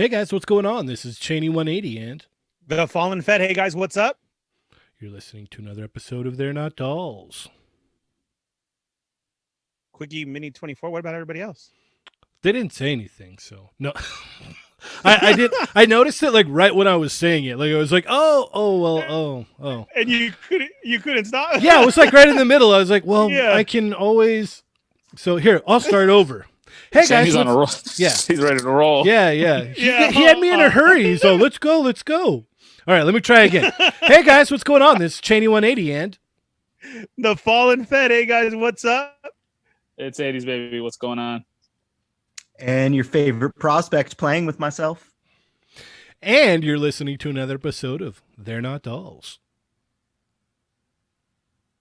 Hey guys, what's going on? This is Cheney 180, and The Fallen Fed. Hey guys, what's up? you're listening to another episode of They're Not Dolls. Quickie Mini 24. What about everybody else? They didn't say anything, so no. I did. I noticed it like right when I was saying it. Like I was like, oh. And you couldn't stop. Yeah, it was like right in the middle. I was like, well, Yeah. I can always. So here, I'll start over. Hey Saying guys, he's on a roll. yeah, He's ready to roll. yeah. Yeah. He had me in a hurry, so let's go. All right, let me try again. Hey guys, what's going on? This is Cheney 180, and The Fallen Fed. Hey guys, what's up? It's 80s, baby. What's going on? And your favorite prospect playing with myself. you're listening to another episode of They're Not Dolls.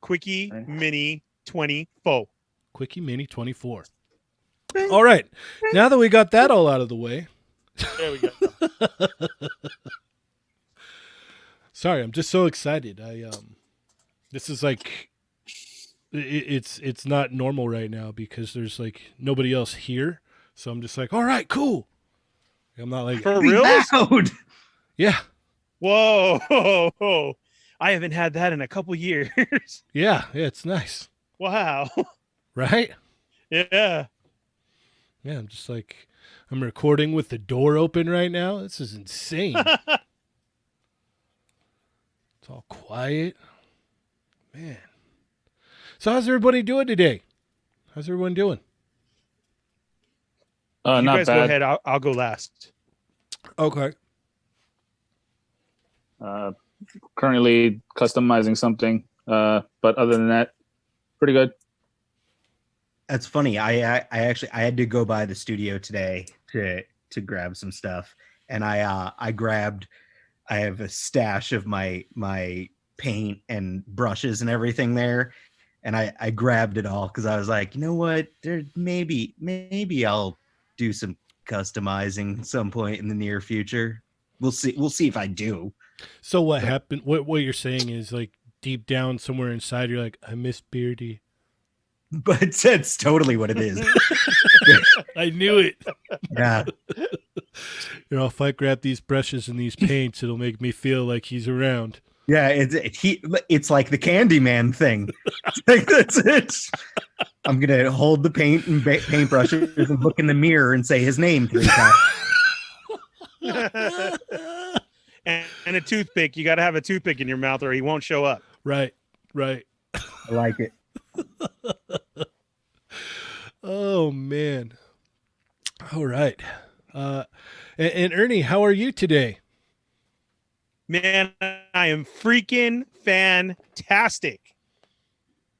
Quickie Mini 24. Quickie Mini 24. All right. Now that we got that all out of the way. There we go. Sorry, I'm just so excited. This is like it's not normal right now because there's like nobody else here. So I'm just like, all right, cool. I'm not like For Be real? loud. yeah. Whoa. I haven't had that in a couple years. Yeah, it's nice. Wow. Right? Yeah. Yeah, I'm just like I'm recording with the door open right now. This is insane. It's all quiet. Man. So how's everybody doing today? How's everyone doing? You Not guys go bad. ahead. I'll go last. Okay. Currently customizing something. But other than that, pretty good. That's funny. I had to go by the studio today to grab some stuff, and I have a stash of my paint and brushes and everything there, and I grabbed it all because I was like, you know what, maybe I'll do some customizing some point in the near future. We'll see if I do. So what happened? What you're saying is like deep down somewhere inside, you're like, I miss Beardy. But that's totally what it is. I knew it. Yeah. You know, if I grab these brushes and these paints, it'll make me feel like he's around. Yeah, it's like the Candyman thing. Like, that's it. I'm gonna hold the paint and paintbrushes and look in the mirror and say his name 3 times. and a toothpick. You got to have a toothpick in your mouth or he won't show up. Right. I like it. Oh man. All right. And Ernie, how are you today? Man, I am freaking fantastic.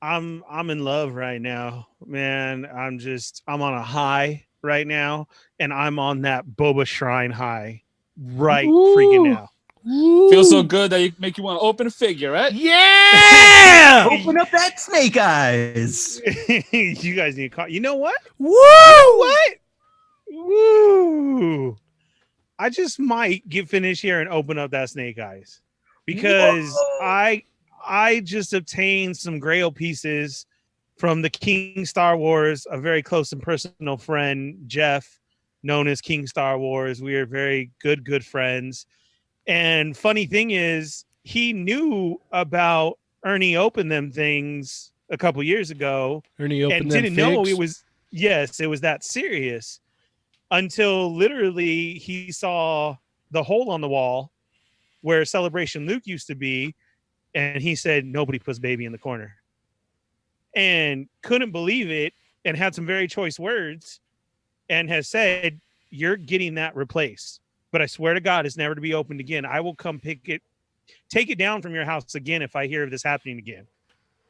I'm in love right now, man. I'm on a high right now, and I'm on that Boba Shrine high right freaking now. Feels so good that you make you want to open a figure, right? Yeah. Open up that snake eyes. You guys need to call. You know what? Woo! What? Woo! I just might get finished here and open up that snake eyes because Whoa. I just obtained some Grail pieces from the King Star Wars, a very close and personal friend, Jeff, known as King Star Wars. We are very good friends. And funny thing is, he knew about Ernie opened them things a couple years ago Ernie and opened them didn't know figs. it was that serious until literally he saw the hole on the wall where Celebration Luke used to be. And he said, nobody puts baby in the corner, and couldn't believe it, and had some very choice words and has said, you're getting that replaced. But I swear to God, it's never to be opened again. I will come take it down from your house again if I hear of this happening again.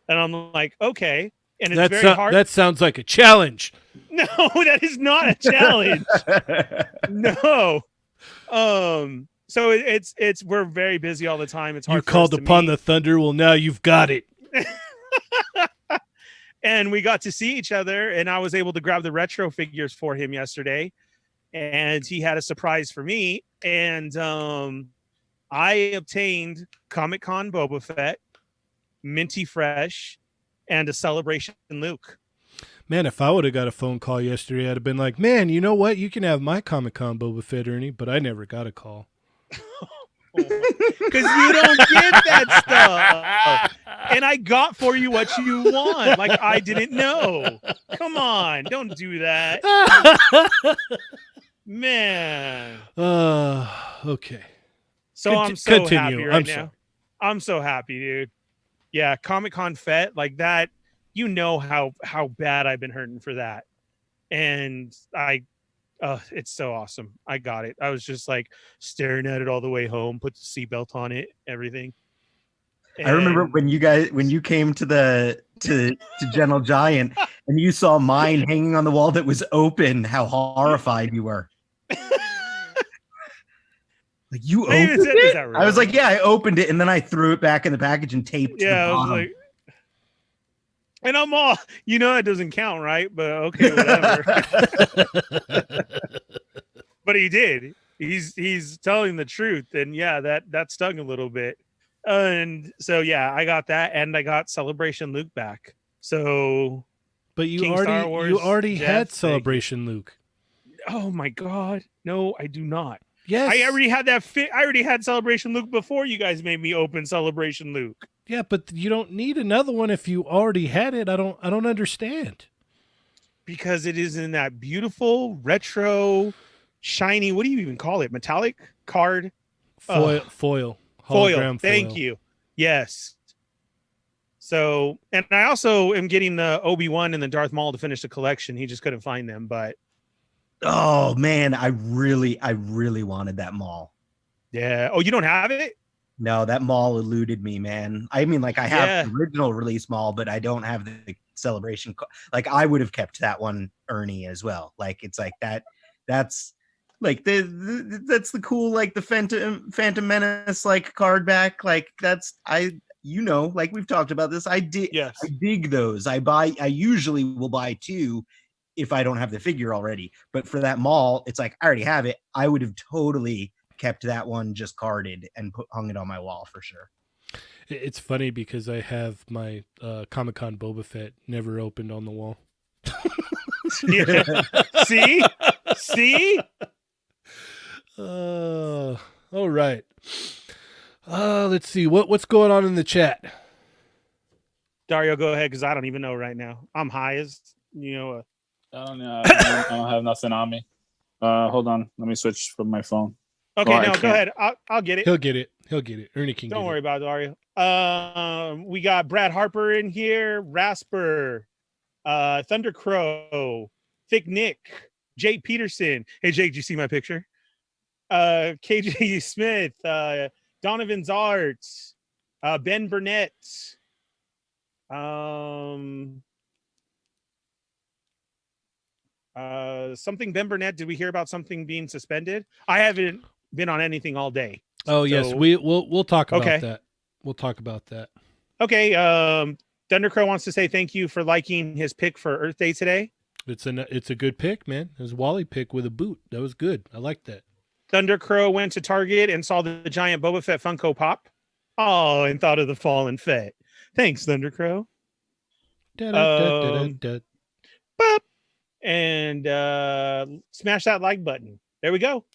And I'm like, okay. And it's very hard. That sounds like a challenge. No, that is not a challenge. No. So it's we're very busy all the time. It's hard. You for called us to upon meet. the thunder. Well, now you've got it. And we got to see each other, and I was able to grab the retro figures for him yesterday, and he had a surprise for me. And I obtained Comic-Con Boba Fett, Minty Fresh, and a Celebration Luke. Man, if I would have got a phone call yesterday, I'd have been like, man, you know what? You can have my Comic-Con Boba Fett, Ernie, but I never got a call. Because you don't get that stuff. And I got for you what you want. Like I didn't know. Come on, don't do that. Man. Okay. So I'm so continue. happy right I'm now. sorry. I'm so happy, dude. Yeah, Comic-Con Fett, like that, you know how bad I've been hurting for that. And it's so awesome. I got it. I was just like staring at it all the way home, put the seatbelt on it, everything. I remember And when you came to Gentle Giant and you saw mine hanging on the wall that was open, how horrified you were. Like, you I even opened said, "Is it? that I was real?" like, yeah, I opened it, and then I threw it back in the package and taped to the yeah, I was bottom. like, and I'm all, it doesn't count, right? But okay, whatever. But he did. He's telling the truth, and yeah, that stung a little bit. And so yeah, I got that, and I got Celebration Luke back. So, But you King Star already Wars, had Jeff, Celebration Luke. oh my God, no, I do not. Yes. I already had that fit. I already had Celebration Luke before you guys made me open Celebration Luke. Yeah, but you don't need another one if you already had it. I don't understand. Because it is in that beautiful retro, shiny. What do you even call it? Metallic card. Foil. Foil. Thank you. Yes. So, and I also am getting the Obi-Wan and the Darth Maul to finish the collection. He just couldn't find them, but Oh man, I really wanted that mall. yeah. Oh, you don't have it? No, that mall eluded me, man. I mean, like, I have Yeah. the original release mall, but I don't have the celebration. Like, I would have kept that one, Ernie, as well. Like, it's like that. That's like that's the cool, like, the Phantom Menace, like, card back. Like, that's like, we've talked about this. Yes. I dig those. I usually will buy two if I don't have the figure already. But for that mall, it's like, I already have it. I would have totally kept that one just carded and hung it on my wall for sure. It's funny because I have my Comic-Con Boba Fett never opened on the wall. Yeah. See? All right. Let's see what's going on in the chat. Dario, go ahead, because I don't even know right now. I'm high as I don't know. I don't have nothing on me. Hold on. Let me switch from my phone. Okay, Oh, I no, go can't. ahead. I'll get it. He'll get it. Ernie can Don't get worry it. about it, Dario. We got Brad Harper in here, Rasper, Thunder Crow, Thick Nick, Jake Peterson. Hey Jake, did you see my picture? KJ Smith, Donovan's Arts, Ben Burnett, something Ben Burnett. Did we hear about something being suspended? I haven't been on anything all day. Oh, yes, we'll talk about Okay. that. We'll talk about that. Okay. Thundercrow wants to say thank you for liking his pick for Earth Day today. It's a good pick, man. It was Wally pick with a boot. That was good. I like that. Thundercrow went to Target and saw the giant Boba Fett Funko Pop. Oh, and thought of the fallen Fett. Thanks, Thundercrow. Bop. And smash that like button. There we go.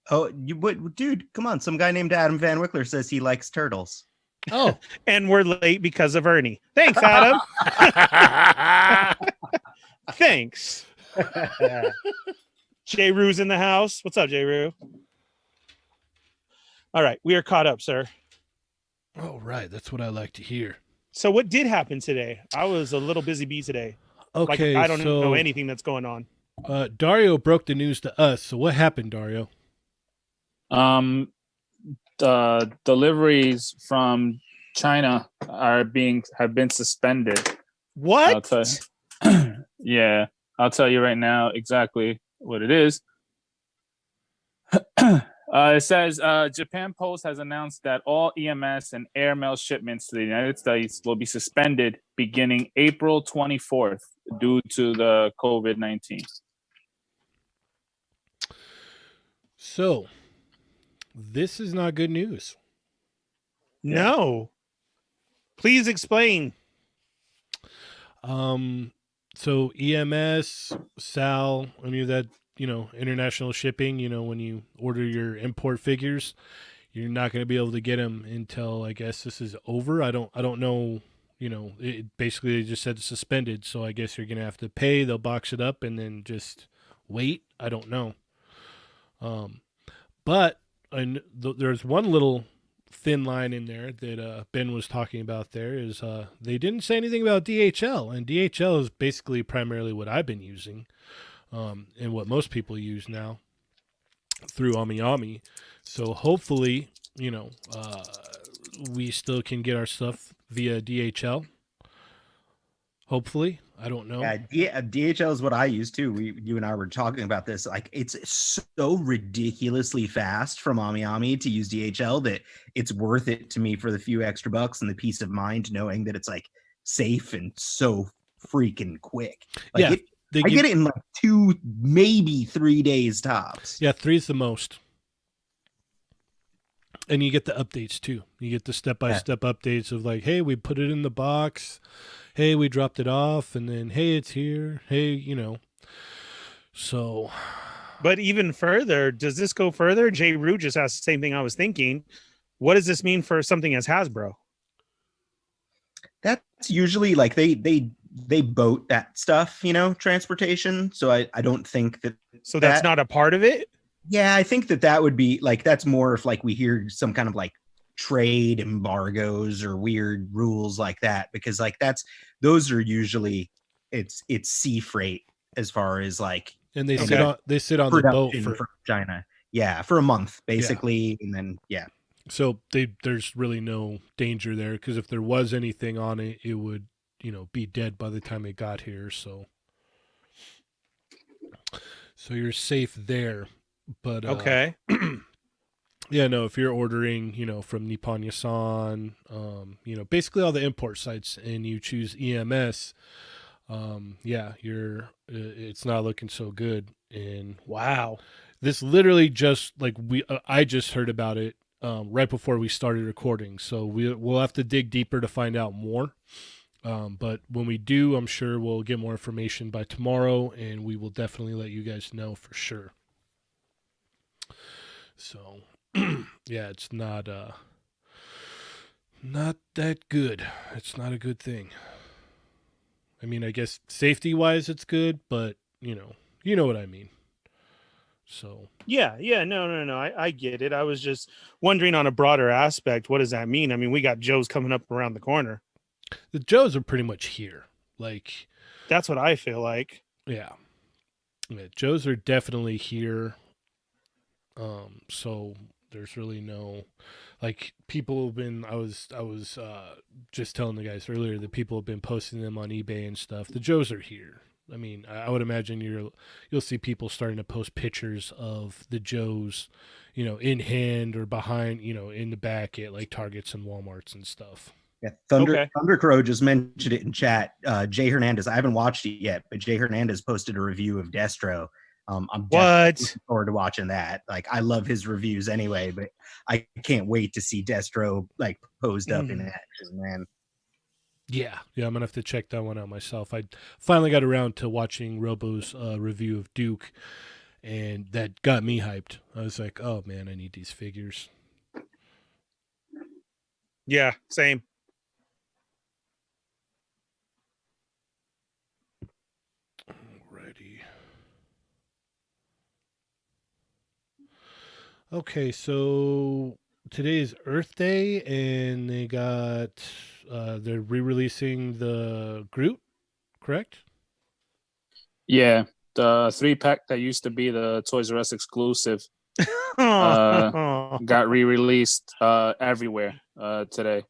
Oh, dude, come on. Some guy named Adam Van Wickler says he likes turtles. Oh, And we're late because of Ernie. Thanks, Adam. Thanks. J. Rue's in the house. What's up, J. Rue? All right, we are caught up, sir. all right. That's what I like to hear. So what did happen today? I was a little busy bee today. Okay, I don't so know anything that's going on. Dario broke the news to us. So what happened, Dario? The deliveries from China have been suspended. What? I'll tell you. Yeah, I'll tell you right now exactly what it is. It says Japan Post has announced that all EMS and airmail shipments to the United States will be suspended beginning April 24th due to the COVID-19. So this is not good news. No. Please explain. So EMS, SAL, any of that, international shipping, when you order your import figures, you're not going to be able to get them until I guess this is over. I don't know. It basically they just said suspended, so I guess you're going to have to pay. They'll box it up and then just wait. I don't know. But there's one little thin line in there that Ben was talking about. There is they didn't say anything about DHL, and DHL is basically primarily what I've been using, and what most people use now through AmiAmi. So hopefully, we still can get our stuff via DHL. Hopefully, I don't know. Yeah, DHL is what I use too. You and I were talking about this. Like, it's so ridiculously fast from AmiAmi to use DHL that it's worth it to me for the few extra bucks and the peace of mind knowing that it's like safe and so freaking quick. Like, yeah, I get it in like 2, maybe 3 days tops. Yeah, 3 is the most. And you get the updates too. You get the step-by-step updates of like, hey, we put it in the box. Hey, we dropped it off. And then, hey, it's here. Hey, So. But even further, does this go further? Jay Rue just asked the same thing I was thinking. What does this mean for something as Hasbro? That's usually like they boat that stuff, transportation. So I don't think that. So that's not a part of it? Yeah, I think that would be like, that's more if like we hear some kind of like trade embargoes or weird rules like that, because like those are usually it's sea freight as far as like, and they sit on the boat for China. Yeah, for a month basically, and then So there's really no danger there, because if there was anything on it, it would be dead by the time it got here. So you're safe there. But okay. Yeah, no, if you're ordering, from Nippon Yasan, basically all the import sites, and you choose EMS, it's not looking so good. And wow, this literally just like I just heard about it right before we started recording, so we'll have to dig deeper to find out more. But when we do, I'm sure we'll get more information by tomorrow, and we will definitely let you guys know for sure. So, yeah, it's not that good. It's not a good thing. I mean, I guess safety-wise it's good, but, you know what I mean. So. Yeah, no. I get it. I was just wondering on a broader aspect, what does that mean? I mean, we got Joe's coming up around the corner. The Joes are pretty much here. Like, that's what I feel like. Yeah, Joes are definitely here. So there's really no, like, people have been, I was just telling the guys earlier that people have been posting them on eBay and stuff. The Joes are here. I mean, I would imagine you'll see people starting to post pictures of the Joes, in hand or behind, in the back at like Targets and Walmarts and stuff. Yeah, Thundercrow just mentioned it in chat. Jay Hernandez, I haven't watched it yet, but Jay Hernandez posted a review of Destro. I'm looking forward to watching that. Like, I love his reviews anyway, but I can't wait to see Destro like posed up in action, man. Yeah, I'm gonna have to check that one out myself. I finally got around to watching Robo's review of Duke, and that got me hyped. I was like, oh man, I need these figures. Yeah, same. Alrighty. Okay, so today is Earth Day, and they got they're re-releasing the Groot, correct? Yeah, the 3-pack that used to be the Toys R Us exclusive got re-released everywhere today.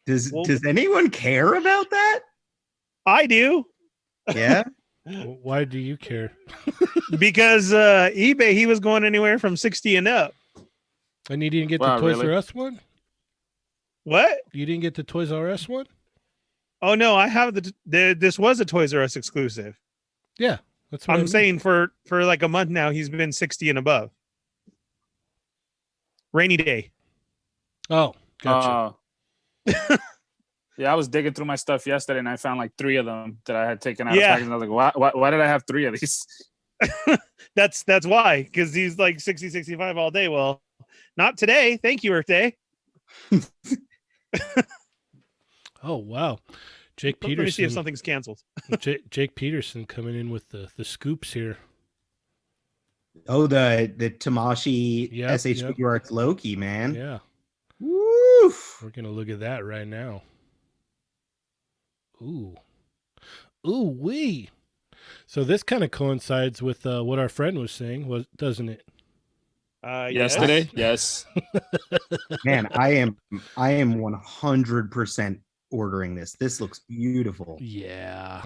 Does anyone care about that? I do. Yeah. Why do you care? Because eBay, he was going anywhere from 60 and up. And you didn't get the Toys R Us one? What? You didn't get the Toys R Us one? Oh no, I have this was a Toys R Us exclusive. Yeah, that's what I'm saying. For like a month now, he's been 60 and above. Rainy day. Oh, gotcha. Yeah, I was digging through my stuff yesterday, and I found like 3 of them that I had taken out of Yeah. package. And I was like, why did I have 3 of these? That's why, because he's like 60, 65 all day. Well, not today. Thank you, Earth Day. Oh wow, Jake Let me see if Peterson. something's canceled. Jake Peterson coming in with the scoops here. Oh, the Tamashi Yep, SH yep. Figure Arts Loki, man. Yeah, Woof. we're gonna look at that right now. Ooh, wee. So this kind of coincides with what our friend was saying, doesn't it? Yesterday? Yes. Man, I am 100% ordering this. This looks beautiful. Yeah.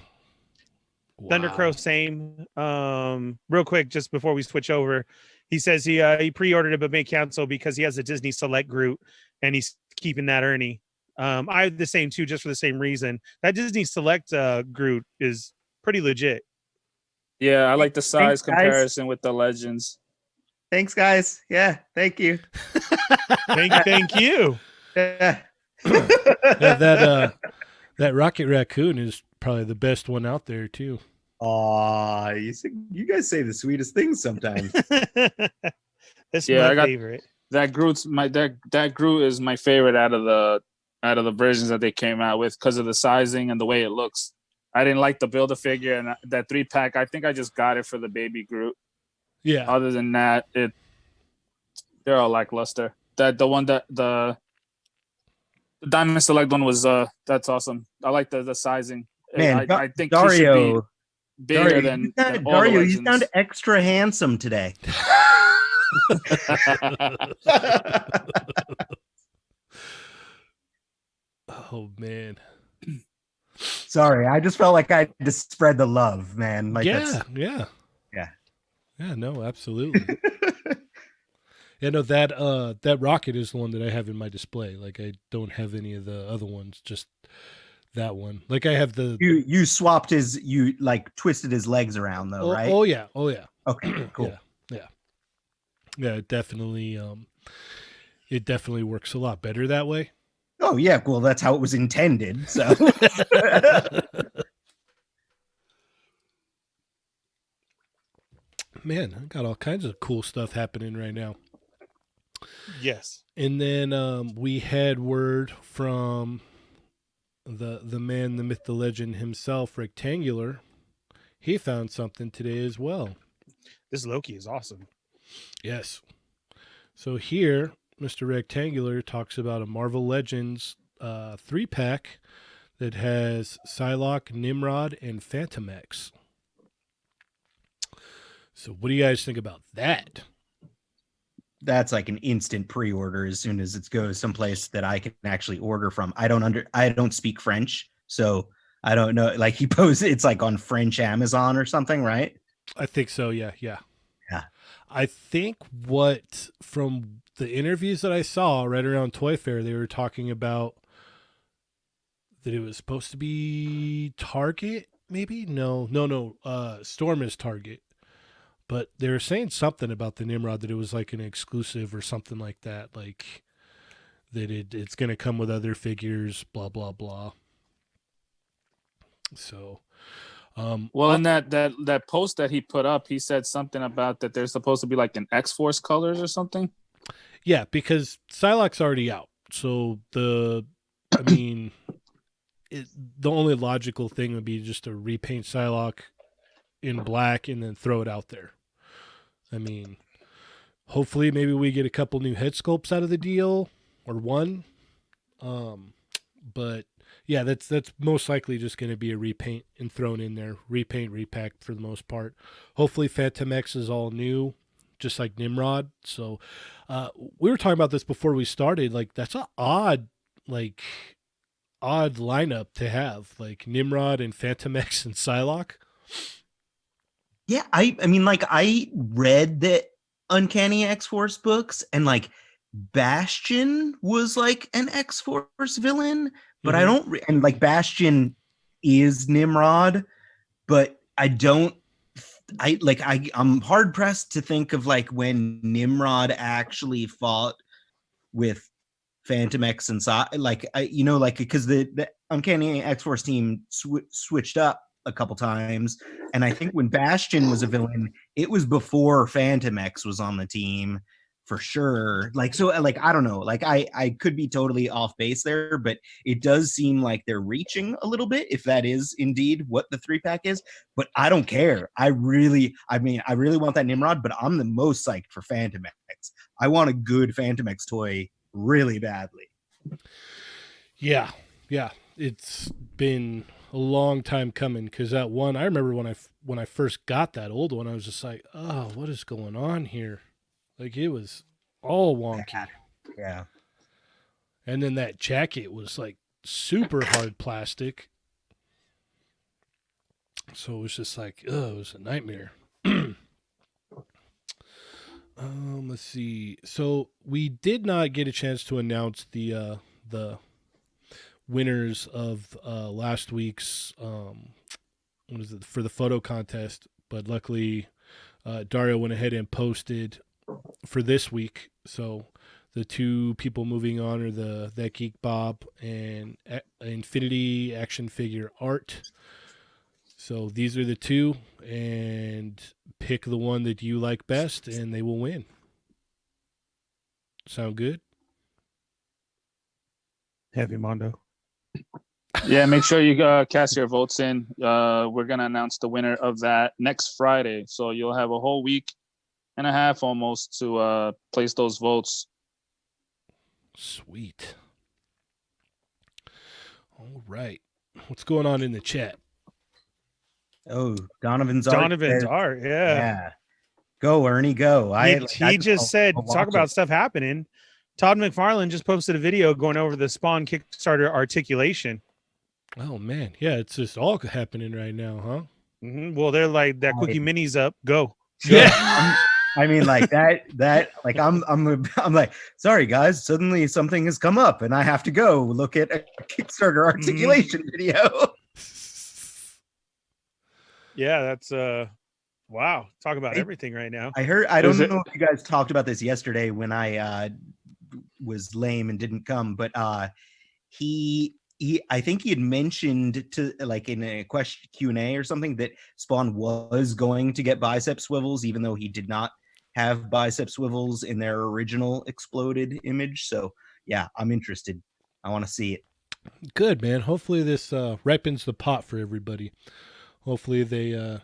Thunder Crow, same. Real quick, just before we switch over, he says he pre-ordered it but may cancel because he has a Disney Select Groot and he's keeping that Ernie. I have the same too, just for the same reason. That Disney Select Groot is pretty legit. Yeah, I like the size Thanks, guys. comparison with the Legends. Thanks, guys. Yeah, thank you. Thank you. Yeah. Yeah, that Rocket Raccoon is probably the best one out there too. Aw, you guys say the sweetest things sometimes. That's Yeah, my favorite. That Groot is my favorite out of the versions that they came out with because of the sizing and the way it looks. I didn't like the Build-A-Figure and that 3-pack. I think I just got it for the baby Groot. Yeah. Other than that, they're all lackluster. The Diamond Select one was that's awesome. I like the sizing. Man, I think Dario, he should be bigger than all the Dario, you Legends. sound extra handsome today. Oh man. Sorry, I just felt like I had to spread the love, man. Like yeah. Yeah, no, absolutely. Yeah, no, that rocket is the one that I have in my display. Like I don't have any of the other ones, just that one. Like I have the you swapped you like twisted his legs around though, right? Oh yeah. Okay, cool. Yeah, it definitely works a lot better that way. Oh yeah, well that's how it was intended. So man, I got all kinds of cool stuff happening right now. Yes. And then we had word from the man, the myth, the legend himself, Rectangular. He found something today as well. This Loki is awesome. Yes. So here, Mr. Rectangular talks about a Marvel Legends 3-pack that has Psylocke, Nimrod, and Phantom X. So what do you guys think about that? that's like an instant pre-order as soon as it goes someplace that I can actually order from. I don't speak French, so I don't know. Like he posted, it's like on French Amazon or something, right? I think so. Yeah. Yeah. I think from the interviews that I saw right around Toy Fair, they were talking about that it was supposed to be Target, maybe? No. Storm is Target. But they were saying something about the Nimrod, that it was like an exclusive or something like that. Like that it's going to come with other figures, blah, blah, blah. So, well, in that post that he put up, he said something about that there's supposed to be like an X-Force colors or something. Yeah, because Psylocke's already out. So the only logical thing would be just to repaint Psylocke in black and then throw it out there. I mean, hopefully maybe we get a couple new head sculpts out of the deal, or one. But yeah, that's most likely just going to be a repaint and thrown in there. Repaint, repack for the most part. Hopefully Phantom X is all new, just like Nimrod. So we were talking about this before we started. Like that's an odd lineup to have, like Nimrod and Phantom X and Psylocke. Yeah, I mean, like I read the Uncanny X-Force books, and like Bastion was like an X-Force villain, but I don't. And like Bastion is Nimrod, but I'm hard pressed to think of like when Nimrod actually fought with Phantom X and because Uncanny X-Force team switched up a couple times, and I think when Bastion was a villain, it was before Phantom X was on the team for sure. Like, so, like, I don't know, like, I could be totally off base there, but it does seem like they're reaching a little bit, if that is indeed what the 3-pack is. But I don't care. I really want that Nimrod, but I'm the most psyched for Phantom X. I want a good Phantom X toy really badly. Yeah, it's been a long time coming, because that one, I remember when I first got that old one, I was just like, oh, what is going on here? Like, it was all wonky. Yeah. And then that jacket was like super hard plastic. So it was just like, it was a nightmare. Let's see. So we did not get a chance to announce the winners of last week's what is it, for the photo contest, but luckily Dario went ahead and posted for this week. So the two people moving on are That Geek Bob and Infinity Action Figure Art. So these are the two, and pick the one that you like best, and they will win. Sound good? Heavy Mondo. Yeah, make sure you cast your votes in. We're going to announce the winner of that next Friday. So you'll have a whole week and a half almost to place those votes. Sweet. All right. What's going on in the chat? Oh, Donovan's art. Yeah. Go, Ernie, go. He just said, talk about stuff happening. Todd McFarlane just posted a video going over the Spawn Kickstarter articulation. Oh, man. Yeah, it's just all happening right now, huh? Mm-hmm. Well, they're like, that Quickie Mini's up. Go. Yeah. I mean, like that, like I'm like, sorry guys, suddenly something has come up and I have to go look at a Kickstarter articulation video. Yeah, that's wow. Talk about everything right now. I don't know if you guys talked about this yesterday when I was lame and didn't come, but he I think he had mentioned to, like, in a question Q&A or something, that Spawn was going to get bicep swivels, even though he did not have bicep swivels in their original exploded image. So yeah, I'm interested. I want to see it. Good, man. Hopefully this ripens the pot for everybody. Hopefully they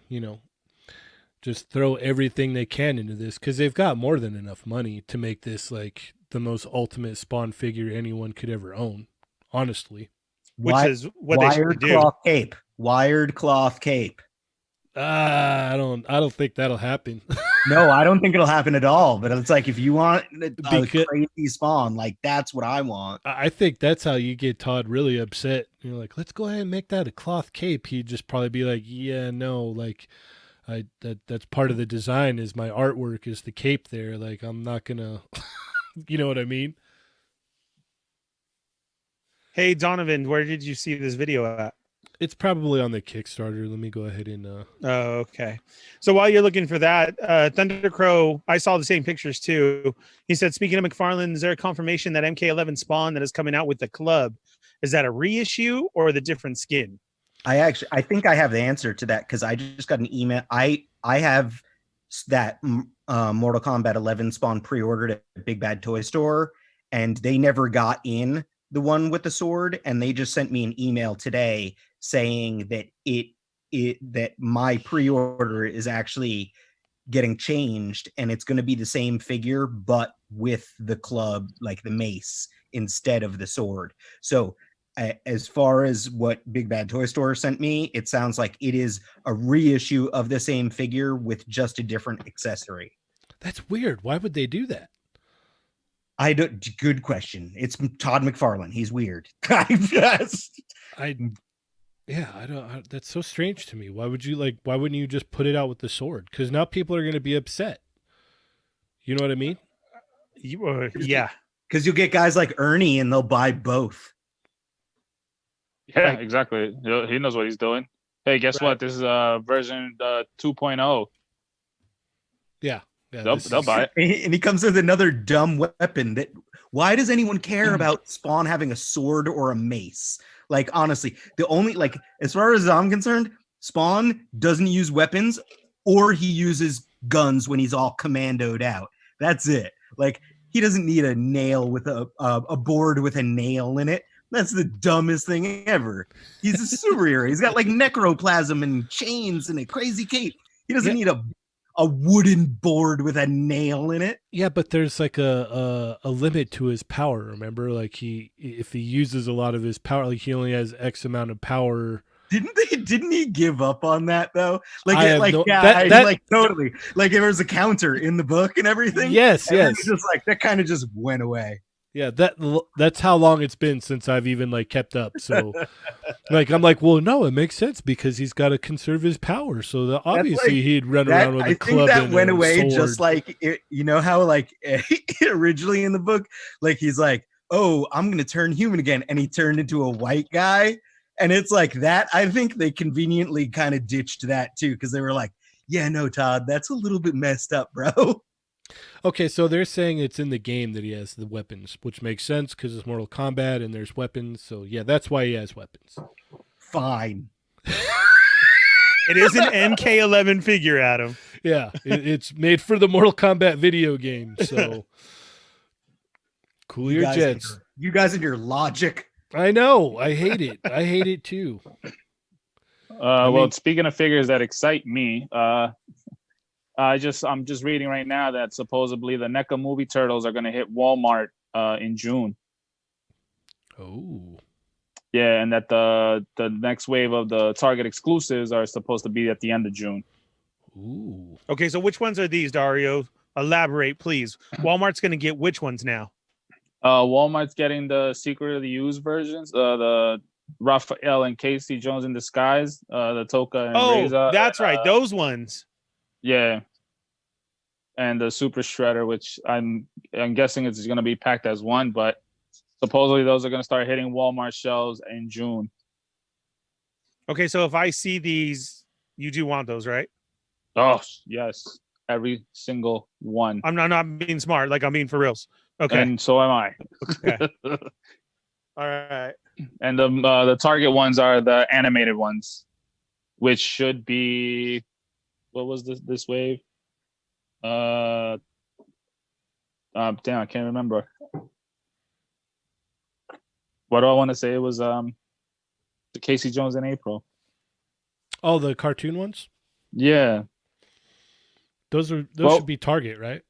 just throw everything they can into this, because they've got more than enough money to make this like the most ultimate Spawn figure anyone could ever own, honestly. Which is what they should do. Wired cloth cape. I don't think that'll happen. No, I don't think it'll happen at all. But it's like, if you want a crazy Spawn, like, that's what I want. I think that's how you get Todd really upset. You're like, let's go ahead and make that a cloth cape. He'd just probably be like, yeah, no, like, that's part of the design, is my artwork is the cape there. Like, I'm not gonna, you know what I mean? Hey, Donovan, where did you see this video at? It's probably on the Kickstarter. Let me go ahead and Oh, okay. So while you're looking for that, Thunder Crow, I saw the same pictures too. He said, speaking of McFarlane, is there a confirmation that MK11 Spawn that is coming out with the club, is that a reissue or the different skin? I think I have the answer to that, because I just got an email. I have that Mortal Kombat 11 Spawn pre-ordered at Big Bad Toy Store, and they never got in the one with the sword, and they just sent me an email today saying that that my pre-order is actually getting changed, and it's going to be the same figure but with the club, like the mace, instead of the sword. So as far as what Big Bad Toy Store sent me, it sounds like it is a reissue of the same figure with just a different accessory. That's weird. Why would they do that? Good question. It's Todd McFarlane. He's weird. That's so strange to me. Why wouldn't you just put it out with the sword? Because now people are going to be upset. You know what I mean? Yeah. Because you'll get guys like Ernie and they'll buy both. Yeah, exactly. He knows what he's doing. Hey, guess what? This is version 2.0. Yeah. They'll buy it. And he comes with another dumb weapon. Why does anyone care about Spawn having a sword or a mace? Like honestly, the only like as far as I'm concerned, Spawn doesn't use weapons, or he uses guns when he's all commandoed out. That's it. Like he doesn't need a nail with a board with a nail in it. That's the dumbest thing ever. He's a superhero. He's got like necroplasm and chains and a crazy cape. He doesn't need a wooden board with a nail in it. Yeah, but there's like a limit to his power. Remember, like if he uses a lot of his power, like he only has X amount of power. Didn't he give up on that though? Totally. Like there was a counter in the book and everything. Yes, and yes. Just like that kind of just went away. Yeah, that's how long it's been since I've even like kept up. So, like I'm like, well, no, it makes sense because he's got to conserve his power. So that obviously he'd run around with a club. I think that went away sword. Just like it, you know how like originally in the book, like he's like, oh, I'm gonna turn human again, and he turned into a white guy, and it's like that. I think they conveniently kind of ditched that too because they were like, yeah, no, Todd, that's a little bit messed up, bro. Okay, so they're saying it's in the game that he has the weapons, which makes sense because it's Mortal Kombat and there's weapons. So yeah, that's why he has weapons. Fine. It is an MK11 figure, Adam. Yeah, it's made for the Mortal Kombat video game. So cool your jets. You guys and your logic. I know. I hate it. I hate it too. Well, speaking of figures that excite me, I'm just reading right now that supposedly the NECA movie Turtles are going to hit Walmart in June. Oh. Yeah, and that the next wave of the Target exclusives are supposed to be at the end of June. Ooh. Okay, so which ones are these, Dario? Elaborate, please. Walmart's going to get which ones now? Walmart's getting the Secret of the Used versions, the Raphael and Casey Jones in disguise, the Toka and Reza. That's right, those ones. Yeah, and the Super Shredder, which I'm guessing it's going to be packed as one, but supposedly those are going to start hitting Walmart shelves in June. Okay, so if I see these, you do want those, right? Oh yes, every single one. I'm not being smart, like I'm being for reals. Okay, and so am I. Okay. All right. And the Target ones are the animated ones, which should be. What was this wave? Damn, I can't remember. What do I want to say? It was the Casey Jones in April. Oh, the cartoon ones? Yeah. Those should be Target, right?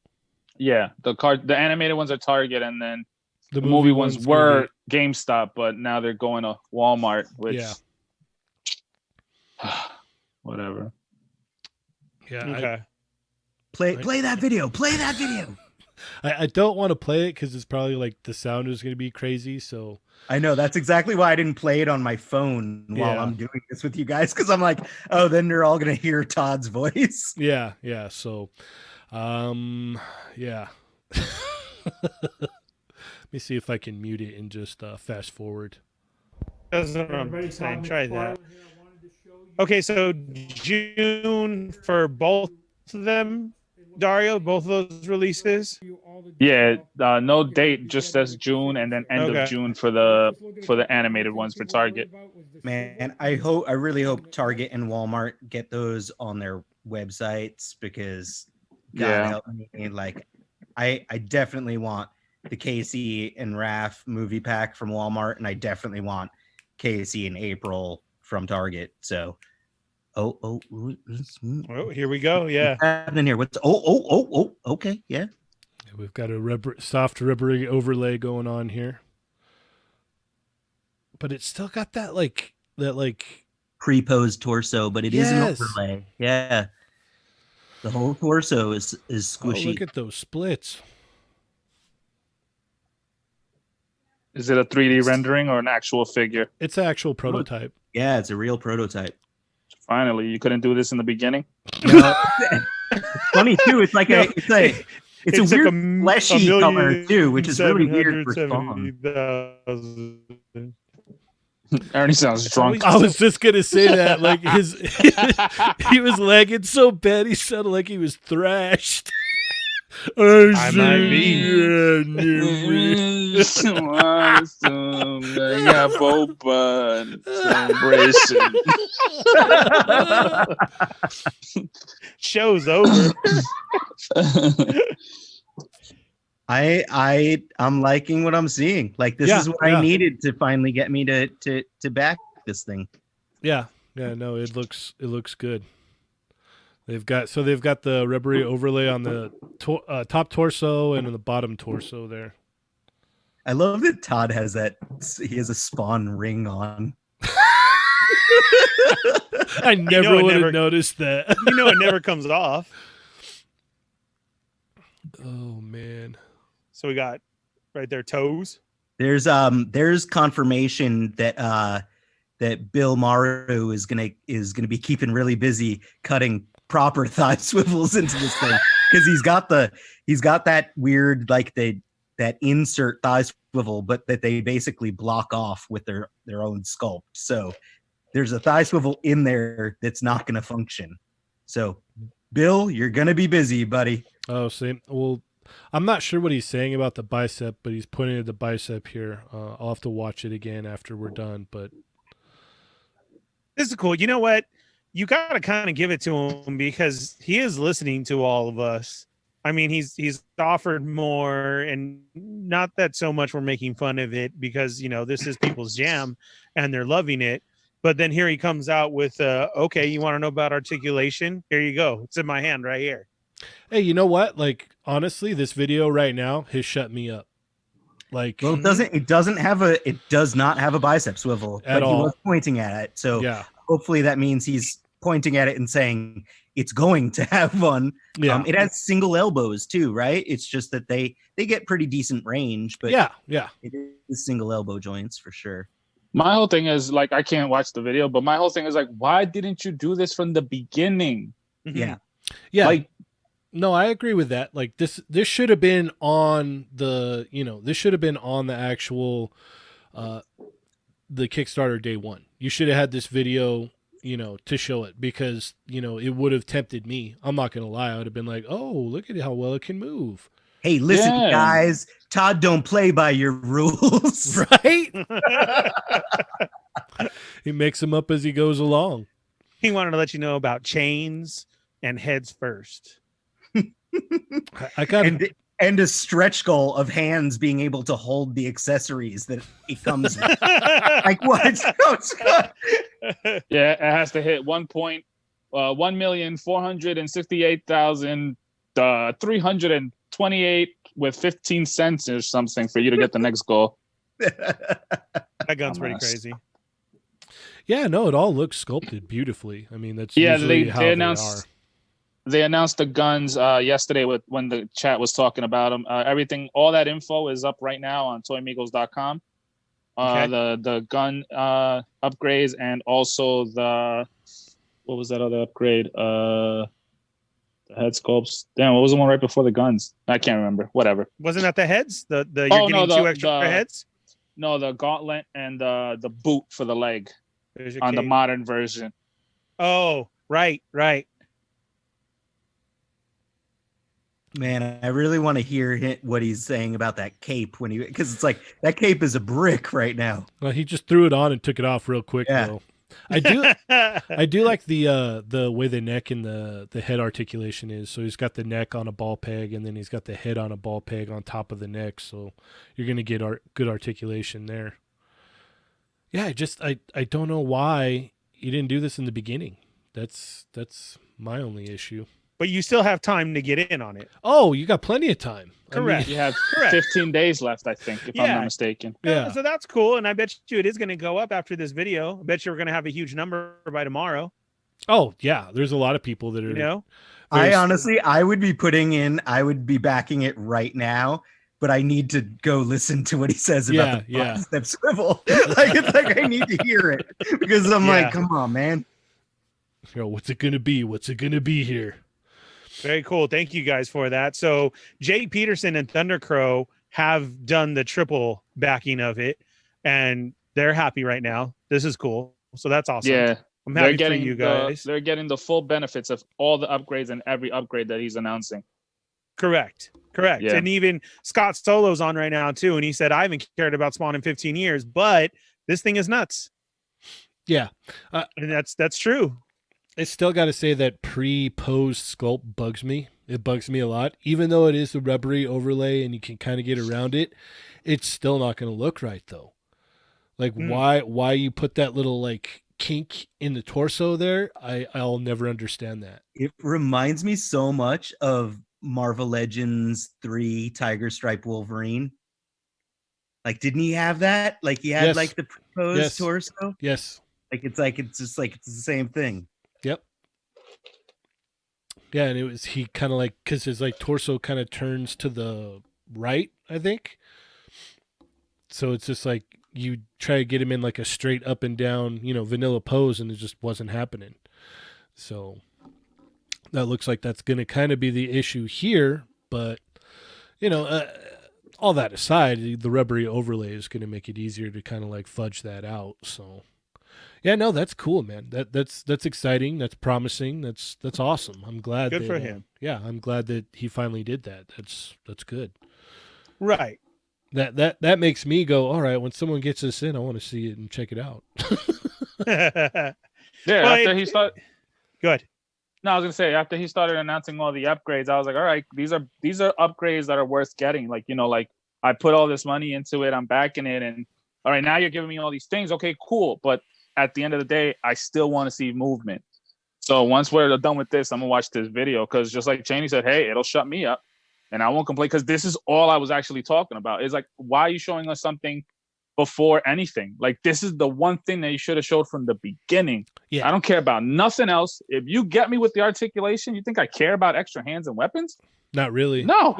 Yeah. The animated ones are Target, and then the movie ones were GameStop, but now they're going to Walmart, which whatever. Yeah. Okay. Play that video. Play that video. I don't want to play it because it's probably like the sound is going to be crazy. So I know that's exactly why I didn't play it on my phone while I'm doing this with you guys, because I'm like, oh, then they're all going to hear Todd's voice. Yeah. So, yeah. Let me see if I can mute it and just fast forward. That's what I'm saying. Try that. Okay, so June for both of them, Dario, both of those releases. Yeah, no date, just says June, and then end of June for the animated ones for Target. Man, I really hope Target and Walmart get those on their websites, because God help me, like I definitely want the Casey and Raph movie pack from Walmart, and I definitely want Casey and April from Target. So here we go. Yeah. What's happening here? Okay. Yeah. We've got a soft rubbery overlay going on here. But it's still got that pre-posed torso, but it is an overlay. Yeah. The whole torso is squishy. Oh, look at those splits. Is it a 3D rendering or an actual figure? It's an actual prototype. Yeah, it's a real prototype. Finally, you couldn't do this in the beginning? No. Funny too. It's like a weird fleshy color too, which is really weird for Spawn. Ernie sounds drunk. I was just gonna say that, like he was lagging so bad he sounded like he was thrashed. I might be. Yeah, boba celebration. Show's over. I'm liking what I'm seeing. Like this is what I needed to finally get me to back this thing. Yeah. No, it looks good. They've got the rubbery overlay on the top torso and on the bottom torso there. I love that Todd has that. He has a Spawn ring on. I never would have noticed that. It never comes off. Oh man. So we got right there toes. There's confirmation that that Bill Maru is gonna be keeping really busy cutting proper thigh swivels into this thing, because he's got that weird that insert thigh swivel, but that they basically block off with their own sculpt. So there's a thigh swivel in there that's not going to function. So Bill, you're going to be busy, buddy. Oh, same. Well, I'm not sure what he's saying about the bicep, but he's pointing at the bicep here. I'll have to watch it again after we're done, but this is cool. You know what? You got to kind of give it to him because he is listening to all of us. I mean, he's offered more, and not that so much we're making fun of it because, this is people's jam and they're loving it. But then here he comes out with, okay, you want to know about articulation? Here you go. It's in my hand right here. Hey, you know what? Like, honestly, this video right now has shut me up. Like, well, it does not have a bicep swivel at all. He was pointing at it. So yeah, hopefully that means he's pointing at it and saying it's going to have one. Yeah. It has single elbows too, right? It's just that they get pretty decent range, but yeah, it is single elbow joints for sure. My whole thing is like, I can't watch the video, but my whole thing is like, why didn't you do this from the beginning? Yeah. Like, no, I agree with that. Like this should have been on the, this should have been on the actual, the Kickstarter day one. You should have had this video, to show it, because, it would have tempted me. I'm not going to lie. I would have been like, oh, look at how well it can move. Hey, listen, guys, Todd don't play by your rules. Right? He makes them up as he goes along. He wanted to let you know about chains and heads first. I got and a stretch goal of hands being able to hold the accessories that it comes with. Like what? Yeah, it has to hit 1,468,328 with 15 cents or something for you to get the next goal. That gun's pretty crazy. Yeah, no, it all looks sculpted beautifully. I mean, that's usually how they announced. They announced the guns yesterday when the chat was talking about them. Everything, all that info is up right now on toymigos.com. Okay. The gun upgrades, and also what was that other upgrade? The head sculpts. Damn, what was the one right before the guns? I can't remember. Whatever. Wasn't that the heads? You're getting two extra heads? No, the gauntlet and the boot for the leg on the modern version. Oh, right. Man, I really want to hear what he's saying about that cape because it's like that cape is a brick right now. Well, he just threw it on and took it off real quick. Yeah. Though. I do like the way the neck and the head articulation is. So he's got the neck on a ball peg, and then he's got the head on a ball peg on top of the neck. So you're gonna get good articulation there. Yeah, I don't know why you didn't do this in the beginning. That's my only issue. But you still have time to get in on it. Oh, you got plenty of time. Correct. You have 15 days left, I think, if I'm not mistaken. Yeah. So that's cool. And I bet you it is going to go up after this video. I bet you we're going to have a huge number by tomorrow. Oh, yeah. There's a lot of people that are, I would be backing it right now, but I need to go listen to what he says about the bicep swivel. It's like I need to hear it because I'm like, come on, man. What's it going to be? What's it going to be here? Very cool. Thank you guys for that. So Jay Peterson and Thunder Crow have done the triple backing of it, and they're happy right now. This is cool. So that's awesome. Yeah. I'm happy for you guys. They're getting the full benefits of all the upgrades and every upgrade that he's announcing. Correct. Yeah. And even Scott Solo's on right now too, and he said I haven't cared about Spawn in 15 years, but this thing is nuts. Yeah. And that's true. I still got to say that pre-posed sculpt bugs me. It bugs me a lot. Even though it is a rubbery overlay and you can kind of get around it, it's still not going to look right though. Like why you put that little like kink in the torso there? I'll never understand that. It reminds me so much of Marvel Legends 3 Tiger Stripe Wolverine. Like, didn't he have that? Like, he had Yes. like the proposed Yes. torso. Yes. It's the same thing. Yep. Yeah, and it was he kind of like because his like torso kind of turns to the right, I think. So it's just like you try to get him in like a straight up and down, vanilla pose, and it just wasn't happening. So that looks like that's going to kind of be the issue here. But all that aside, the rubbery overlay is going to make it easier to kind of like fudge that out. So. Yeah, no, that's cool, man. That's exciting. That's promising. That's awesome. I'm glad. Good for him. Yeah, I'm glad that he finally did that. That's good. Right. That makes me go, all right. When someone gets this in, I want to see it and check it out. Yeah. Well, After he started. Good. No, I was gonna say after he started announcing all the upgrades, I was like, all right, these are upgrades that are worth getting. Like like I put all this money into it, I'm backing it, and all right, now you're giving me all these things. Okay, cool, but at the end of the day, I still want to see movement. So once we're done with this, I'm gonna watch this video because just like Cheney said, hey, it'll shut me up and I won't complain because this is all I was actually talking about. Is like, why are you showing us something before anything? Like, this is the one thing that you should have showed from the beginning. Yeah. I don't care about nothing else. If you get me with the articulation, you think I care about extra hands and weapons? Not really. No.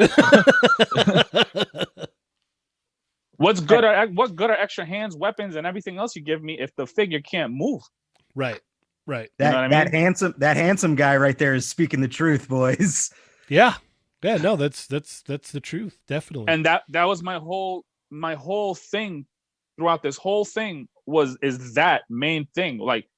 What good are extra hands, weapons, and everything else you give me if the figure can't move? Right. You know what I mean? That handsome guy right there is speaking the truth, boys. Yeah. Yeah. No, that's the truth, definitely. And that was my whole thing throughout this whole thing is that main thing. Like,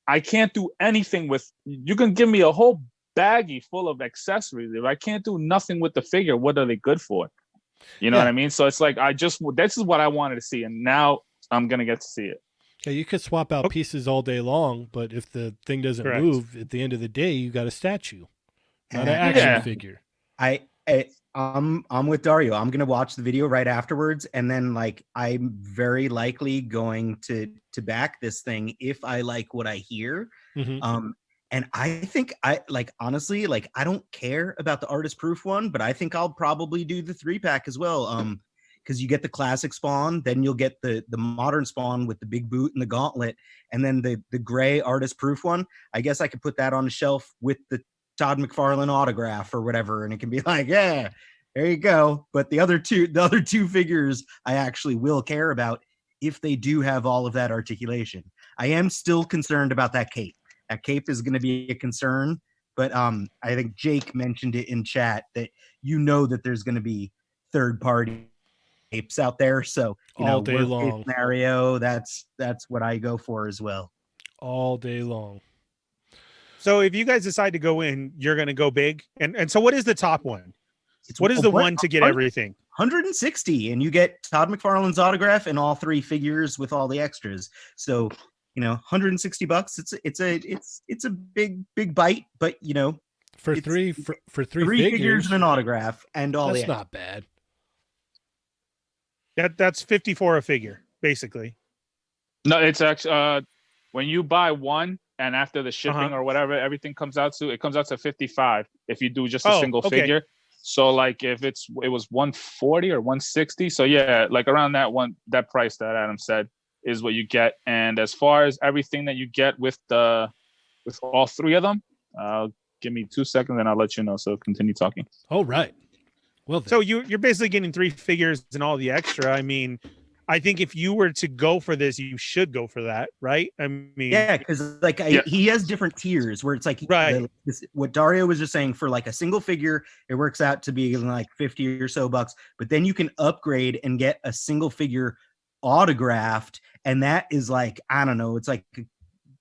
I can't do anything with. You can give me a whole baggie full of accessories. If I can't do nothing with the figure, what are they good for? You know what I mean? So it's like this is what I wanted to see, and now I'm gonna get to see it. Yeah, you could swap out pieces all day long, but if the thing doesn't Correct. move, at the end of the day, you got a statue, not an action figure. I'm with Dario. I'm gonna watch the video right afterwards, and then like I'm very likely going to back this thing if I like what I hear. Mm-hmm. And I think honestly, I don't care about the artist proof one, but I think I'll probably do the 3-pack as well. Because you get the classic Spawn, then you'll get the modern Spawn with the big boot and the gauntlet, and then the gray artist proof one. I guess I could put that on the shelf with the Todd McFarlane autograph or whatever, and it can be like, yeah, there you go. But the other two figures I actually will care about if they do have all of that articulation. I am still concerned about that cape. That cape is going to be a concern, but I think Jake mentioned it in chat that that there's going to be third-party capes out there. So all day long scenario, that's what I go for as well. All day long. So if you guys decide to go in, you're going to go big. And so what is the top one? What is the one to get everything? 160, and you get Todd McFarlane's autograph and all 3 figures with all the extras. So $160. It's a big bite, but for three figures and an autograph and all. That's not bad. That's $54 a figure, basically. No, it's actually when you buy one and after the shipping or whatever everything comes out to, it comes out to $55 if you do just a single figure. So like if it was $140 or $160, so yeah, like around that price that Adam said is what you get. And as far as everything that you get with all 3 of them, give me 2 seconds and I'll let you know. So continue talking. All right. Well, so you're basically getting 3 figures and all the extra. I mean, I think if you were to go for this, you should go for that, right? I mean, yeah, because he has different tiers where it's like what Dario was just saying, for like a single figure, it works out to be like $50 or so bucks, but then you can upgrade and get a single figure autographed, and that is like, I don't know, it's like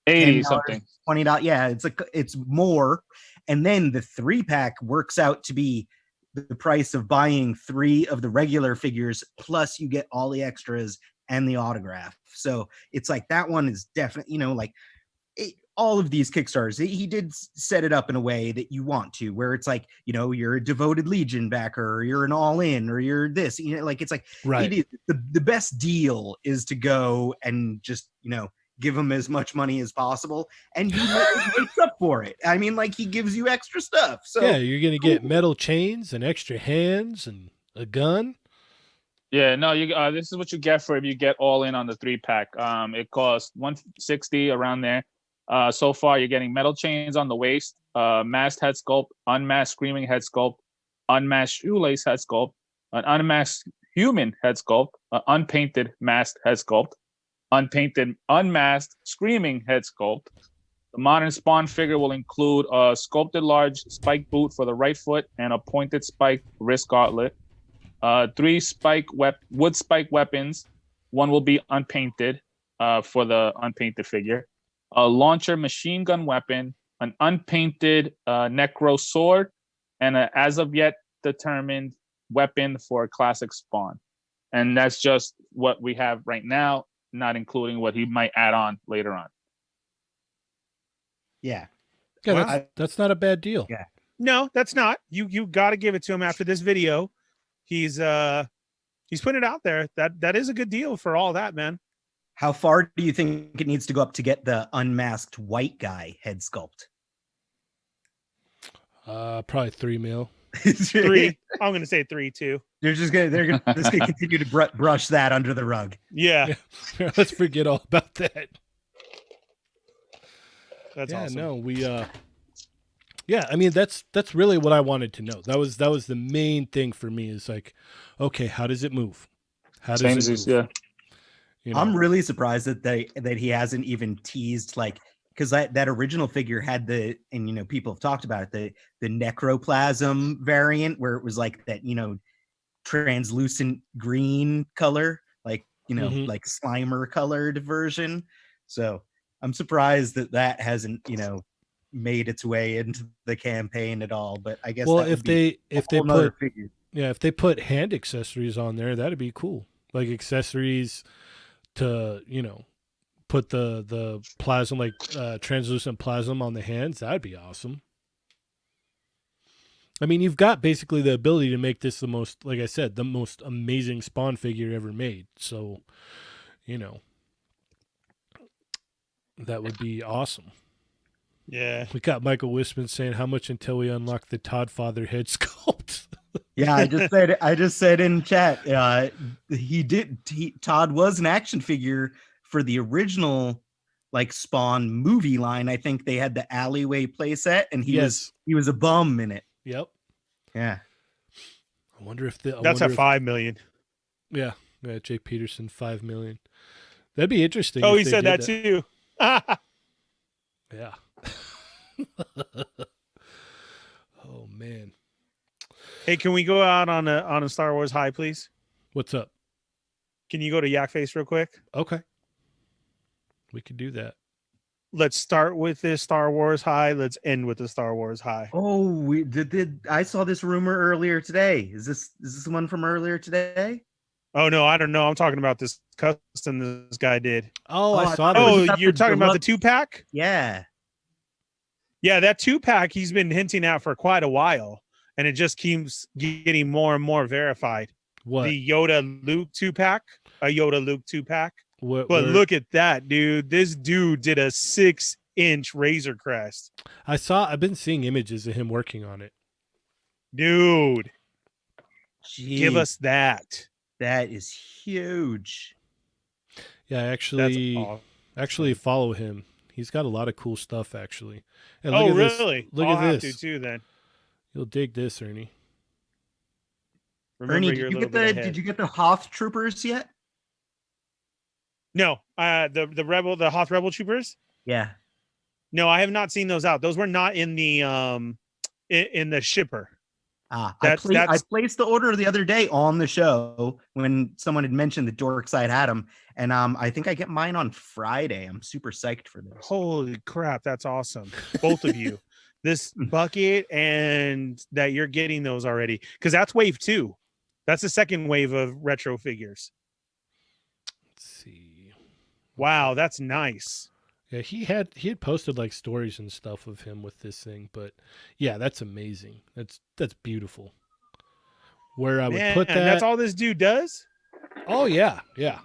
$80 something. $20. Yeah, it's more. And then the 3-pack works out to be the price of buying 3 of the regular figures, plus you get all the extras and the autograph. So it's like that one is definitely, like all of these Kickstarters, he did set it up in a way that you want to, where it's like, you're a devoted Legion backer, or you're an all-in, or you're this, like it's like, Right. it is the best deal is to go and just, give him as much money as possible, and he makes up for it. I mean, like, he gives you extra stuff. So yeah, you're gonna get metal chains and extra hands and a gun. Yeah, no, you. This is what you get for if you get all in on the 3-pack. It costs $160 around there. So far, you're getting metal chains on the waist, masked head sculpt, unmasked screaming head sculpt, unmasked shoelace head sculpt, an unmasked human head sculpt, an unpainted masked head sculpt, unpainted unmasked screaming head sculpt. The modern Spawn figure will include a sculpted large spike boot for the right foot and a pointed spike wrist gauntlet. 3 wood spike weapons. One will be unpainted for the unpainted figure. A launcher machine gun weapon, an unpainted necro sword, and an as of yet determined weapon for classic Spawn. And that's just what we have right now, not including what he might add on later on. yeah. Yeah, that's not a bad deal. Yeah. No, that's not. You got to give it to him after this video. He's putting it out there. That is a good deal for all that, man. How far do you think it needs to go up to get the unmasked white guy head sculpt? Probably $3 million. 3. I'm gonna say 3 too. They're gonna continue to brush that under the rug. Yeah. Let's forget all about that. That's awesome. No, we yeah, I mean that's really what I wanted to know. That was the main thing for me, is like, okay, how does it move? How does it move? Yeah. I'm really surprised that he hasn't even teased, like, because that original figure had and people have talked about it, the necroplasm variant, where it was like that, translucent green color, like, like Slimer colored version. So I'm surprised that hasn't, made its way into the campaign at all. But I guess, well, if they put hand accessories on there, that'd be cool. Like accessories to, put the plasm, like translucent plasm on the hands, that'd be awesome. I mean, you've got basically the ability to make this the most, like I said, the most amazing Spawn figure ever made. So, that would be awesome. Yeah. We got Michael Wisman saying, how much until we unlock the Todd Father head sculpt? Yeah, I just said in chat, Todd was an action figure for the original, like, Spawn movie line. I think they had the alleyway playset, and he was a bum in it. Yep. Yeah. I wonder if that's at $5 million. Yeah. Jay Peterson, $5 million. That'd be interesting. Oh, he said that too. Yeah. Oh man. Hey, can we go out on a Star Wars high, please? What's up? Can you go to Yak Face real quick? Okay. We could do that. Let's start with this Star Wars high. Let's end with the Star Wars high. Oh, we did. I saw this rumor earlier today. Is this the one from earlier today? Oh no, I don't know. I'm talking about this custom this guy did. Oh, I saw that. Oh, you're talking about the 2-pack? Yeah. Yeah, that 2-pack he's been hinting at for quite a while, and it just keeps getting more and more verified. What? The Yoda Luke 2-pack? A Yoda Luke 2-pack? But look at that, dude. This dude did a 6-inch Razor Crest. I've been seeing images of him working on it. Dude. Jeez, give us that. That is huge. Yeah, actually follow him. He's got a lot of cool stuff, actually. And oh, look at really? This. Look I'll at have this. to too, then. You'll dig this, Ernie. Remember, Ernie, did you get the Hoth Troopers yet? No, the Hoth Rebel Troopers. Yeah. No, I have not seen those out. Those were not in the shipper. I placed the order the other day on the show when someone had mentioned that Dorkside had them, and I think I get mine on Friday. I'm super psyched for this. Holy crap, that's awesome. Both of you. This bucket and that you're getting those already. Because that's wave 2. That's the second wave of retro figures. Let's see. Wow, that's nice. Yeah, he had posted like stories and stuff of him with this thing, but yeah, that's amazing. That's beautiful. Where I would put that. That's all this dude does? Oh yeah, yeah.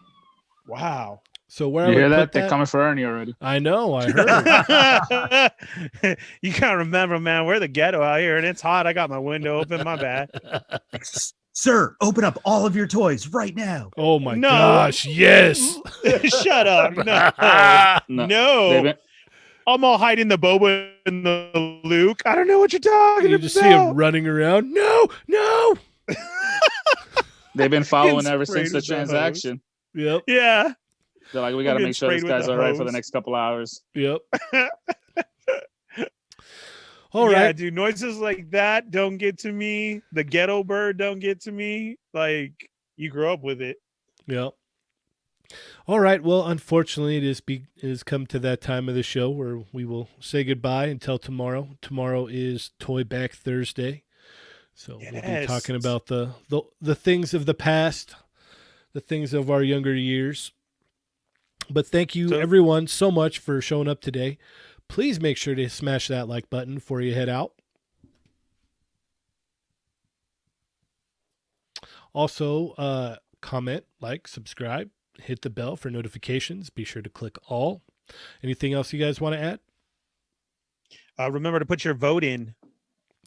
Wow. So where You I would hear put that? They're coming for Ernie already. I know, I heard. You gotta remember, man, we're the ghetto out here and it's hot. I got my window open, my bad. Sir, open up all of your toys right now. Oh my gosh, yes. Shut up. No. I'm all hiding the Boba and the Luke. I don't know what you're talking you about. just see him running around. No. They've been following Getting ever sprayed since the with the hose. transaction. Yep. Yeah. They're like, we got to getting make sure this sprayed with guy's the all right for the hose. next couple hours. Yep. All Yeah, right. dude, noises like that don't get to me. The ghetto bird don't get to me. Like, you grew up with it. Yep. All right. Well, unfortunately, it has come to that time of the show where we will say goodbye until tomorrow. Tomorrow is Toy Back Thursday, so we'll be talking about the things of the past, the things of our younger years. But thank you, everyone, so much for showing up today. Please make sure to smash that like button before you head out. Also, comment, like, subscribe, hit the bell for notifications. Be sure to click all. Anything else you guys want to add? Remember to put your vote in.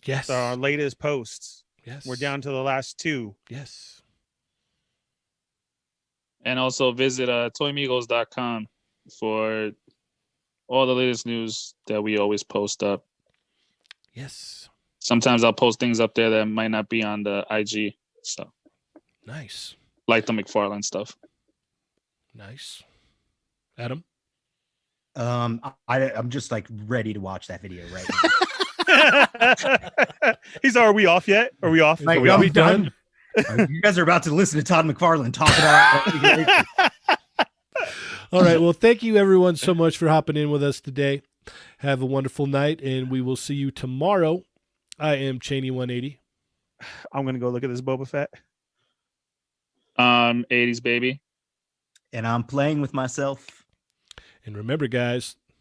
Yes. Our latest posts. Yes. We're down to the last 2. Yes. And also visit toymigos.com for all the latest news that we always post up. Yes. Sometimes I'll post things up there that might not be on the IG. So nice. Like the McFarlane stuff. Nice. Adam? I'm just like ready to watch that video right now. Are we off yet? Are we off? Like, are we done? You guys are about to listen to Todd McFarlane talk about. All right. Well, thank you everyone so much for hopping in with us today. Have a wonderful night, and we will see you tomorrow. I am Cheney180. I'm gonna go look at this Boba Fett. 80s baby. And I'm playing with myself. And remember, guys,